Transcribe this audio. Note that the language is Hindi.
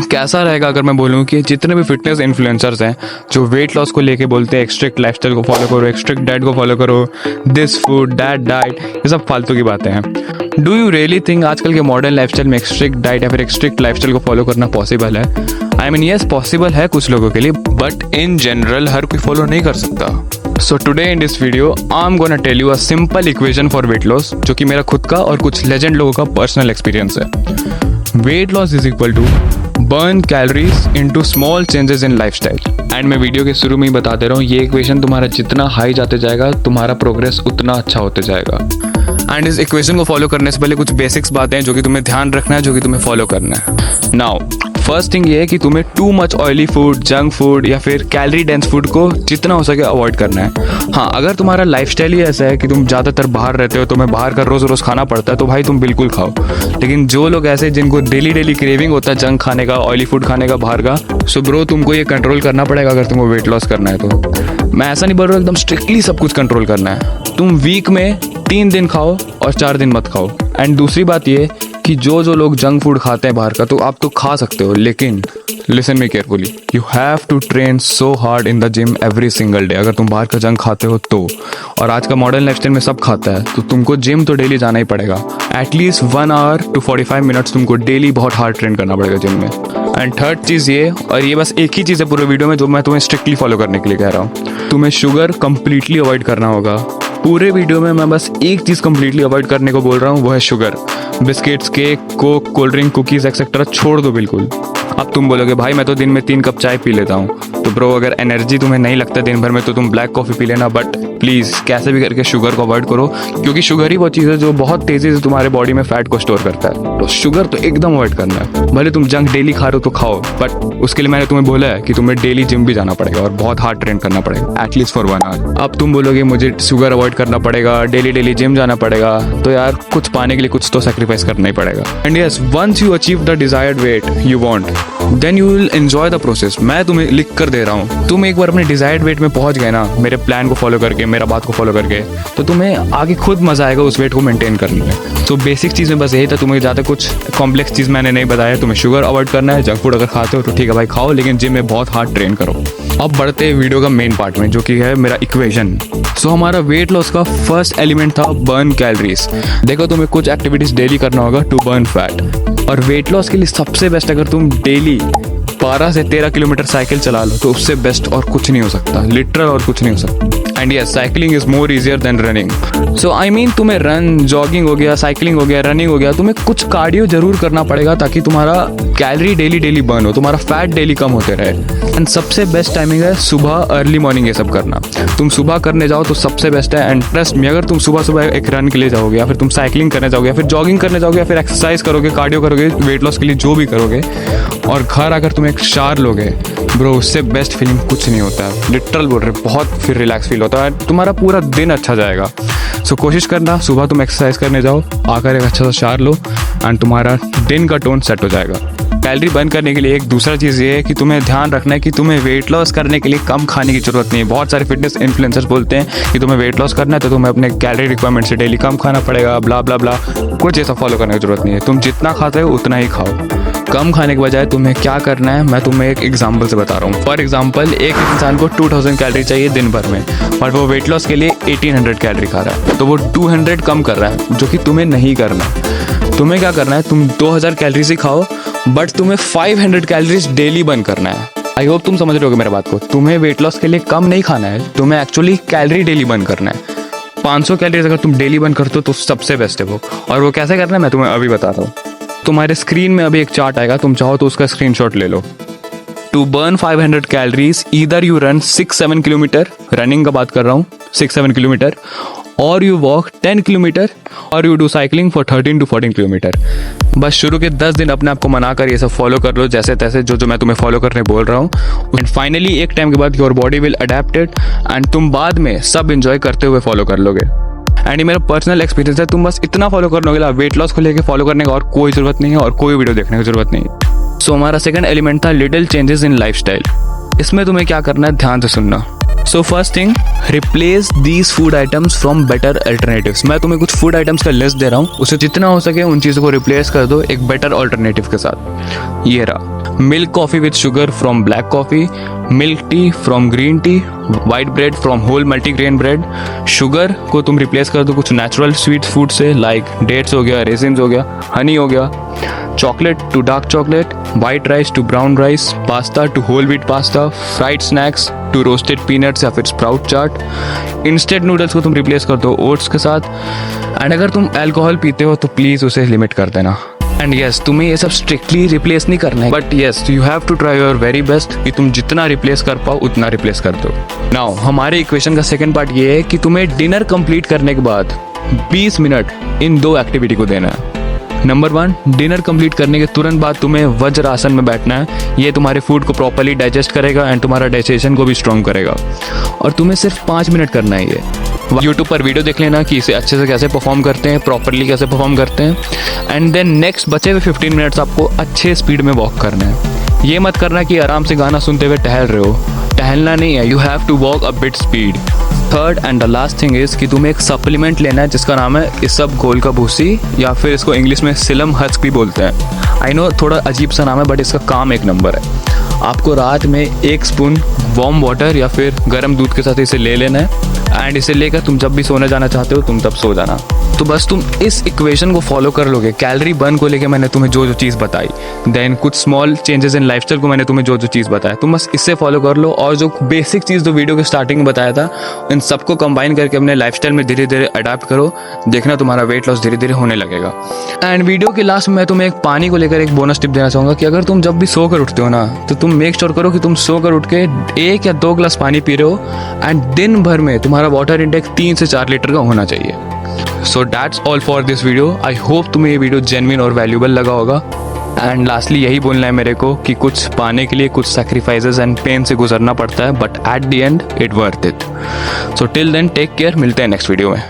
कैसा रहेगा अगर मैं बोलूँ कि जितने भी फिटनेस इन्फ्लुएंसर्स हैं जो वेट लॉस को लेके बोलते हैं स्ट्रिक्ट लाइफस्टाइल को फॉलो करो, स्ट्रिक्ट डाइट को फॉलो करो, दिस फूड दैट डाइट, ये सब फालतू की बातें हैं। डू यू रियली थिंक आजकल के मॉडर्न लाइफस्टाइल में एक स्ट्रिक्ट डाइट या फिर एक स्ट्रिक्ट लाइफस्टाइल को फॉलो करना पॉसिबल है? आई मीन यस, पॉसिबल है कुछ लोगों के लिए, बट इन जनरल हर कोई फॉलो नहीं कर सकता। So today in this video I am gonna tell you a simple equation for weight loss, जो कि मेरा खुद का और कुछ लेजेंड लोगों का पर्सनल एक्सपीरियंस है। Weight loss is equal to burn calories into small changes in lifestyle. And मैं वीडियो के शुरू में ही बता दे रहा हूँ, ये इक्वेशन तुम्हारा जितना हाई जाते जाएगा तुम्हारा प्रोग्रेस उतना अच्छा होते जाएगा। एंड इस इक्वेशन को फॉलो करने से पहले कुछ बेसिक्स बातें हैं जो कि तुम्हें ध्यान रखना है, जो कि तुम्हें फॉलो करना है। नाउ फर्स्ट थिंग ये है कि तुम्हें too much oily food, junk food या फिर कैलोरी डेंस फूड को जितना हो सके अवॉइड करना है। हाँ, अगर तुम्हारा लाइफस्टाइल ही ऐसा है कि तुम ज़्यादातर बाहर रहते हो, तुम्हें बाहर का रोज़ रोज़ खाना पड़ता है, तो भाई तुम बिल्कुल खाओ। लेकिन जो लोग ऐसे जिनको डेली डेली क्रेविंग होता है जंक खाने का, ऑयली फूड खाने का, बाहर का, सो ब्रो तुमको ये कंट्रोल करना पड़ेगा अगर तुमको वेट लॉस करना है तो। मैं ऐसा नहीं बोल रहा हूँ एकदम स्ट्रिक्टली सब कुछ कंट्रोल करना है। तुम वीक में 3 दिन खाओ और 4 दिन मत खाओ। एंड दूसरी बात ये कि जो लोग जंक फूड खाते हैं बाहर का, तो आप तो खा सकते हो, लेकिन listen me carefully, you have to train so hard in the gym every single day अगर तुम बाहर का जंक खाते हो तो। और आज का मॉडर्न लाइफस्टाइल में सब खाता है, तो तुमको जिम तो डेली जाना ही पड़ेगा। एटलीस्ट 1 आवर टू 45 मिनट्स तुमको डेली बहुत हार्ड ट्रेन करना पड़ेगा जिम में। एंड थर्ड चीज़ ये, और ये बस एक ही चीज़ है पूरे वीडियो में जो मैं तुम्हें स्ट्रिक्टली फॉलो करने के लिए कह रहा हूँ, तुम्हें शुगर कंप्लीटली अवॉइड करना होगा। पूरे वीडियो में मैं बस एक चीज़ कंप्लीटली अवॉइड करने को बोल रहा हूँ, वो है sugar. Biscuits, cake, Coke, cold drink, cookies etcetera छोड़ दो बिल्कुल। अब तुम बोलोगे भाई मैं तो दिन में 3 कप चाय पी लेता हूँ, तो ब्रो अगर एनर्जी तुम्हें नहीं लगता दिन भर में तो तुम ब्लैक कॉफ़ी पी लेना, बट प्लीज़ कैसे भी करके शुगर को अवॉइड करो, क्योंकि शुगर ही वो चीज़ है जो बहुत तेज़ी से तुम्हारे बॉडी में फैट को स्टोर करता है। तो शुगर तो एकदम अवॉइड करना है। भले तुम जंक डेली खा रहे हो तो खाओ, बट उसके लिए मैंने तुम्हें बोला है कि तुम्हें डेली जिम भी जाना पड़ेगा और बहुत हार्ड ट्रेन करना पड़ेगा, एटलीस्ट फॉर 1 आवर। अब तुम बोलोगे मुझे शुगर अवॉइड करना पड़ेगा, डेली डेली जिम जाना पड़ेगा, तो यार कुछ पाने के लिए कुछ तो सेक्रीफाइस करना ही पड़ेगा। And yes, once you achieve the desired weight you want, then you will enjoy the process. मैं तुम्हें लिख कर दे रहा हूँ, तुम एक बार अपने डिजायर्ड वेट में पहुंच गए ना, मेरे प्लान को फॉलो करके, मेरा बात को फॉलो करके, तो तुम्हें आगे खुद मजा आएगा उस वेट को मेंटेन करने में। तो बेसिक चीज़ें बस यही था, तुम्हें ज़्यादा कुछ कॉम्प्लेक्स चीज़ मैंने नहीं बताया। तुम्हें शुगर अवॉइड करना है, जंक फूड अगर खाते हो तो ठीक है भाई खाओ, लेकिन जिम में बहुत हार्ड ट्रेन करो। अब बढ़ते हैं वीडियो का मेन पार्ट में, जो कि है मेरा इक्वेशन। सो हमारा वेट लॉस का फर्स्ट एलिमेंट था बर्न कैलोरीज। देखो तुम्हें कुछ एक्टिविटीज डेली करना होगा टू बर्न फैट। और वेट लॉस के लिए सबसे बेस्ट, अगर तुम डेली 12 से 13 किलोमीटर साइकिल चला लो तो उससे बेस्ट और कुछ नहीं हो सकता, लिटरल और कुछ नहीं हो सकता। And yes, cycling is more easier than running. So I mean तुम्हें रन, जॉगिंग हो गया, साइकिलिंग हो गया, रनिंग हो गया, तुम्हें कुछ कार्डियो जरूर करना पड़ेगा ताकि तुम्हारा कैलोरी डेली डेली बर्न हो, तुम्हारा फैट डेली कम होते रहे। एंड सबसे बेस्ट टाइमिंग है सुबह अर्ली मॉर्निंग ये सब करना। तुम सुबह करने जाओ तो सबसे बेस्ट है। एंड ट्रस्ट मी, अगर तुम सुबह सुबह एक रन के लिए जाओगे या फिर तुम साइकिलिंग करने जाओगे या फिर जॉगिंग करने जाओगे या फिर एक्सरसाइज करोगे, कार्डियो करोगे, वेट लॉस के लिए जो भी करोगे, और घर आकर तुम एक शार लोगे ब्रो, उससे बेस्ट फीलिंग कुछ नहीं होता है। लिटरल बोल रहे, बहुत फिर रिलैक्स फील होता है, तुम्हारा पूरा दिन अच्छा जाएगा। सो कोशिश करना सुबह तुम एक्सरसाइज करने जाओ, आकर एक अच्छा सा शार लो एंड तुम्हारा दिन का टोन सेट हो जाएगा। कैलोरी बर्न करने के लिए एक दूसरा चीज़ ये है कि तुम्हें ध्यान रखना है कि तुम्हें वेट लॉस करने के लिए कम खाने की जरूरत नहीं है। बहुत सारे फिटनेस इन्फ्लुएंसर्स बोलते हैं कि तुम्हें वेट लॉस करना है तो तुम्हें अपने कैलोरी रिक्वायरमेंट से डेली कम खाना पड़ेगा, ब्ला ब्ला ब्ला। कुछ ऐसा फॉलो करने की जरूरत नहीं है। तुम जितना खाते हो उतना ही खाओ। कम खाने के बजाय तुम्हें क्या करना है, मैं तुम्हें एक एग्जांपल से बता रहा हूँ। फॉर एग्जांपल, एक इंसान को 2000 कैलोरी चाहिए दिन भर में, और वो वेट लॉस के लिए 1800 कैलोरी खा रहा है, तो वो 200 कम कर रहा है, जो कि तुम्हें नहीं करना। तुम्हें क्या करना है, तुम 2000 कैलोरीज ही खाओ, बट तुम्हें 500 कैलोरीज डेली बर्न करना है। आई होप तुम समझ रहे होगे मेरे बात को। तुम्हें वेट लॉस के लिए कम नहीं खाना है, तुम्हें एक्चुअली कैलोरी डेली बर्न करना है। 500 कैलोरीज अगर तुम डेली बर्न करते हो तो सबसे बेस्ट है वो। और वो कैसे करना है मैं तुम्हें अभी बताता हूँ। तुम्हारे स्क्रीन में अभी एक चार्ट आएगा, तुम चाहो तो उसका स्क्रीनशॉट ले लो। To burn 500 calories either you run 6-7 kilometre, running का बात कर रहा हूँ, 6-7 किलोमीटर, और यू वॉक 10 किलोमीटर, और you do cycling for 13 to 14 kilometre. बस शुरू के 10 दिन अपने आप को मना कर ये सब फॉलो कर लो, जैसे तैसे जो मैं तुम्हें फॉलो करने बोल रहा हूँ। एंड फाइनली एक टाइम के बाद your body will adapted and तुम बाद में सब इंजॉय करते हुए फॉलो कर लोगे। एंड ये मेरा पर्सनल एक्सपीरियंस है, तुम बस इतना फॉलो कर लोगे। वेट लॉस को लेकर फॉलो करने का और कोई जरूरत नहीं है और कोई वीडियो देखने की जरूरत नहीं है। सो हमारा सेकंड एलिमेंट था लिटिल चेंजेस इन लाइफस्टाइल। इसमें तुम्हें क्या करना है, ध्यान से सुनना। So first thing, replace these food items from better alternatives. मैं तुम्हें कुछ फूड आइटम्स का लिस्ट दे रहा हूँ, उसे जितना हो सके उन चीज़ों को रिप्लेस कर दो एक बेटर अल्टरनेटिव के साथ। ये रहा, milk coffee with sugar from black coffee, milk tea from green tea, white bread from whole multigrain bread. Sugar को तुम रिप्लेस कर दो कुछ नेचुरल स्वीट फूड से, लाइक डेट्स हो गया, रेजिन्स हो गया, हनी हो गया। Chocolate to dark chocolate, white rice to brown rice, pasta to whole wheat pasta, fried snacks to roasted peanuts या फिर स्प्राउट चाट। इंस्टेंट नूडल्स को तुम रिप्लेस कर दो ओट्स के साथ। एंड अगर तुम अल्कोहल पीते हो तो प्लीज़ उसे लिमिट कर देना। एंड यस, तुम्हें ये सब स्ट्रिक्टली रिप्लेस नहीं करना है, but yes you have to try your very best कि तुम जितना रिप्लेस कर पाओ उतना रिप्लेस कर दो। नाउ हमारे इक्वेशन का सेकंड पार्ट ये है कि तुम्हें डिनर कंप्लीट करने के बाद 20 मिनट इन 2 एक्टिविटी को देना है। नंबर 1, डिनर कंप्लीट करने के तुरंत बाद तुम्हें वज्र आसन में बैठना है। ये तुम्हारे फूड को प्रॉपर्ली डाइजेस्ट करेगा एंड तुम्हारा डाइजेशन को भी स्ट्रॉन्ग करेगा। और तुम्हें सिर्फ 5 मिनट करना है ये। यूट्यूब पर वीडियो देख लेना कि इसे अच्छे से कैसे परफॉर्म करते हैं, प्रॉपरली कैसे परफॉर्म करते हैं। एंड देन नेक्स्ट बचे हुए 15 मिनट्स आपको अच्छे स्पीड में वॉक करना है। ये मत करना कि आराम से गाना सुनते हुए टहल रहे हो, टहलना नहीं है, you have to walk a bit speed. Third and the last thing is कि तुम्हें एक सप्लीमेंट लेना है जिसका नाम है इसबगोल का भूसी, या फिर इसको इंग्लिश में सिलम हस्क भी बोलते हैं। आई नो थोड़ा अजीब सा नाम है, बट इसका काम एक नंबर है। आपको रात में 1 स्पून वार्म वाटर या फिर गर्म दूध के साथ इसे ले लेना है। एंड इसे लेकर तुम जब भी सोने जाना चाहते हो तुम तब सो जाना। तो बस तुम इस इक्वेशन को फॉलो कर लोगे। कैलोरी बर्न को लेके मैंने तुम्हें जो जो चीज़ बताई, देन कुछ स्मॉल चेंजेस इन लाइफस्टाइल को मैंने तुम्हें जो जो चीज़ बताया, तुम बस इससे फॉलो कर लो। और जो बेसिक चीज़ जो वीडियो के स्टार्टिंग में बताया था, इन सबको कंबाइन करके अपने लाइफस्टाइल में धीरे धीरे अडाप्ट करो। देखना तुम्हारा वेट लॉस धीरे धीरे होने लगेगा। एंड वीडियो के लास्ट में मैं तुम्हें एक पानी को लेकर एक बोनस टिप देना चाहूँगा कि अगर तुम जब भी सोकर उठते हो ना, तो तुम मेक श्योर करो कि तुम सोकर उठ के 1 या 2 ग्लास पानी पी रहे हो। एंड दिन भर में तुम्हारा वाटर इंटेक 3 से 4 लीटर का होना चाहिए। So that's all for this video. I hope तुम्हें ये वीडियो जेन्युइन और वैल्यूबल लगा होगा। एंड लास्टली यही बोलना है मेरे को कि कुछ पाने के लिए कुछ सैक्रिफाइसेस एंड पेन से गुजरना पड़ता है, but at the end it worth it. So till then take care, मिलते हैं नेक्स्ट वीडियो में।